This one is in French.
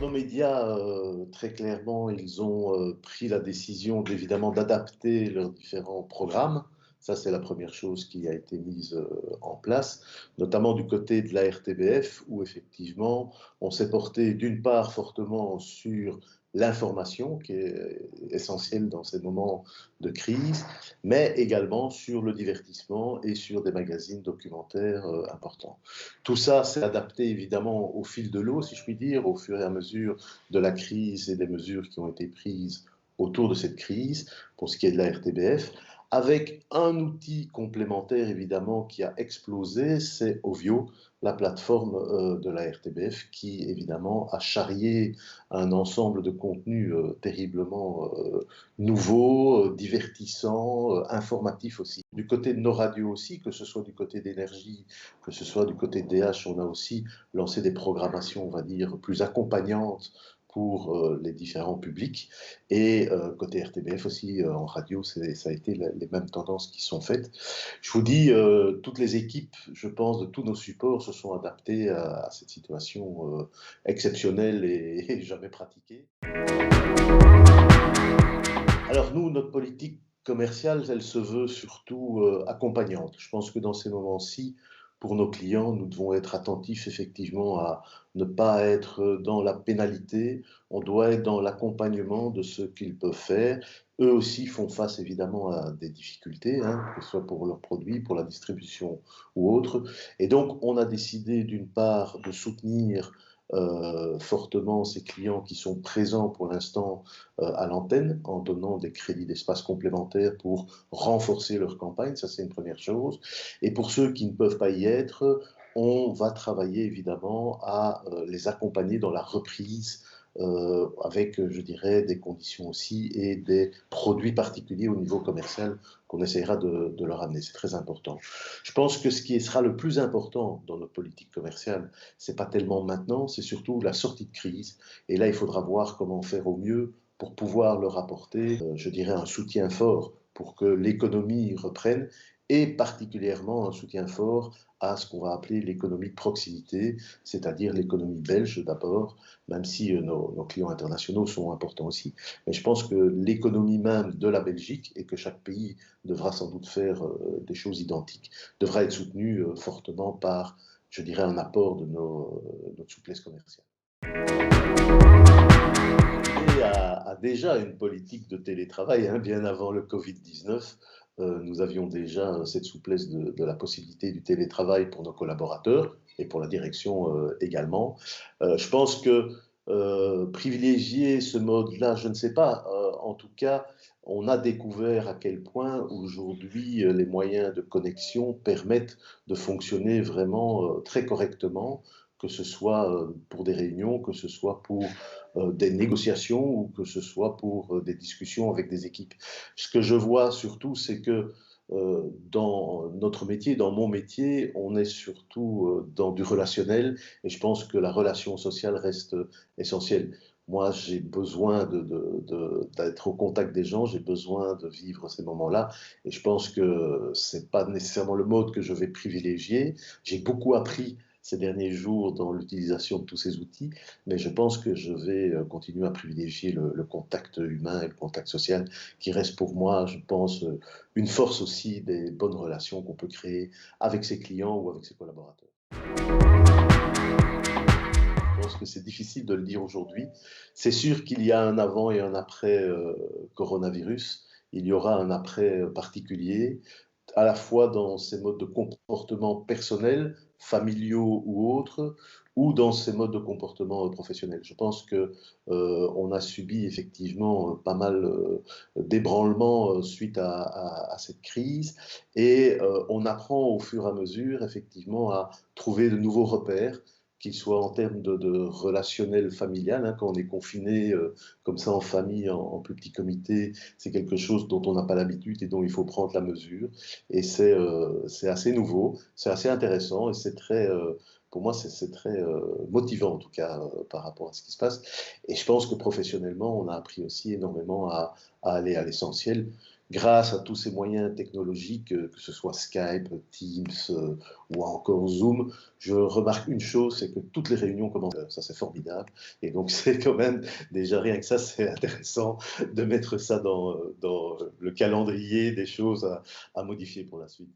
nos médias, très clairement, ils ont pris la décision évidemment d'adapter leurs différents programmes. Ça, c'est la première chose qui a été mise en place, notamment du côté de la RTBF, où effectivement, on s'est porté d'une part fortement sur l'information, qui est essentielle dans ces moments de crise, mais également sur le divertissement et sur des magazines documentaires importants. Tout ça s'est adapté évidemment au fil de l'eau, si je puis dire, au fur et à mesure de la crise et des mesures qui ont été prises autour de cette crise, pour ce qui est de la RTBF, avec un outil complémentaire évidemment qui a explosé, c'est Ovio, la plateforme de la RTBF, qui évidemment a charrié un ensemble de contenus terriblement nouveaux, divertissants, informatifs aussi. Du côté de nos radios aussi, que ce soit du côté d'énergie, que ce soit du côté de DH, on a aussi lancé des programmations, on va dire, plus accompagnantes pour les différents publics. Et côté RTBF aussi, en radio, ça a été les mêmes tendances qui sont faites. Je vous dis, toutes les équipes, je pense, de tous nos supports se sont adaptées à cette situation exceptionnelle et jamais pratiquée. Alors nous, notre politique commerciale, elle se veut surtout accompagnante. Je pense que dans ces moments-ci, pour nos clients, nous devons être attentifs effectivement à ne pas être dans la pénalité, on doit être dans l'accompagnement de ce qu'ils peuvent faire. Eux aussi font face évidemment à des difficultés, hein, que ce soit pour leurs produits, pour la distribution ou autre. Et donc on a décidé d'une part de soutenir fortement ces clients qui sont présents pour l'instant à l'antenne en donnant des crédits d'espace complémentaires pour renforcer leur campagne, ça c'est une première chose. Et pour ceux qui ne peuvent pas y être, on va travailler évidemment à les accompagner dans la reprise avec, je dirais, des conditions aussi et des produits particuliers au niveau commercial qu'on essaiera de leur amener. C'est très important. Je pense que ce qui sera le plus important dans notre politique commerciale, c'est pas tellement maintenant, c'est surtout la sortie de crise. Et là, il faudra voir comment faire au mieux pour pouvoir leur apporter, je dirais, un soutien fort pour que l'économie reprenne et particulièrement un soutien fort à ce qu'on va appeler l'économie de proximité, c'est-à-dire l'économie belge d'abord, même si nos clients internationaux sont importants aussi. Mais je pense que l'économie même de la Belgique, et que chaque pays devra sans doute faire des choses identiques, devra être soutenue fortement par, je dirais, un apport de notre souplesse commerciale. A déjà une politique de télétravail, hein, bien avant le Covid-19. Nous avions déjà cette souplesse de la possibilité du télétravail pour nos collaborateurs et pour la direction également. Je pense que privilégier ce mode-là, je ne sais pas. En tout cas, on a découvert à quel point aujourd'hui les moyens de connexion permettent de fonctionner vraiment très correctement, que ce soit pour des réunions, que ce soit pour des négociations ou que ce soit pour des discussions avec des équipes. Ce que je vois surtout, c'est que dans notre métier, dans mon métier, on est surtout dans du relationnel et je pense que la relation sociale reste essentielle. Moi, j'ai besoin d'être au contact des gens, j'ai besoin de vivre ces moments-là et je pense que c'est pas nécessairement le mode que je vais privilégier. J'ai beaucoup appris ces derniers jours dans l'utilisation de tous ces outils, mais je pense que je vais continuer à privilégier le contact humain et le contact social, qui reste pour moi, je pense, une force aussi des bonnes relations qu'on peut créer avec ses clients ou avec ses collaborateurs. Je pense que c'est difficile de le dire aujourd'hui. C'est sûr qu'il y a un avant et un après coronavirus. Il y aura un après particulier, à la fois dans ces modes de comportement personnels, familiaux ou autres, ou dans ces modes de comportement professionnels. Je pense que on a subi effectivement pas mal d'ébranlements suite à cette crise, et on apprend au fur et à mesure effectivement à trouver de nouveaux repères, qu'ils soient en termes de relationnel familial, hein, quand on est confiné comme ça en famille, en plus petit comité, c'est quelque chose dont on n'a pas l'habitude et dont il faut prendre la mesure. Et c'est assez nouveau, c'est assez intéressant et c'est très, pour moi, c'est très motivant en tout cas par rapport à ce qui se passe. Et je pense que professionnellement, on a appris aussi énormément à aller à l'essentiel. grâce à tous ces moyens technologiques, que ce soit Skype, Teams ou encore Zoom, je remarque une chose, c'est que toutes les réunions commencent. Ça, c'est formidable. Et donc, c'est quand même, déjà rien que ça, c'est intéressant de mettre ça dans le calendrier des choses à modifier pour la suite.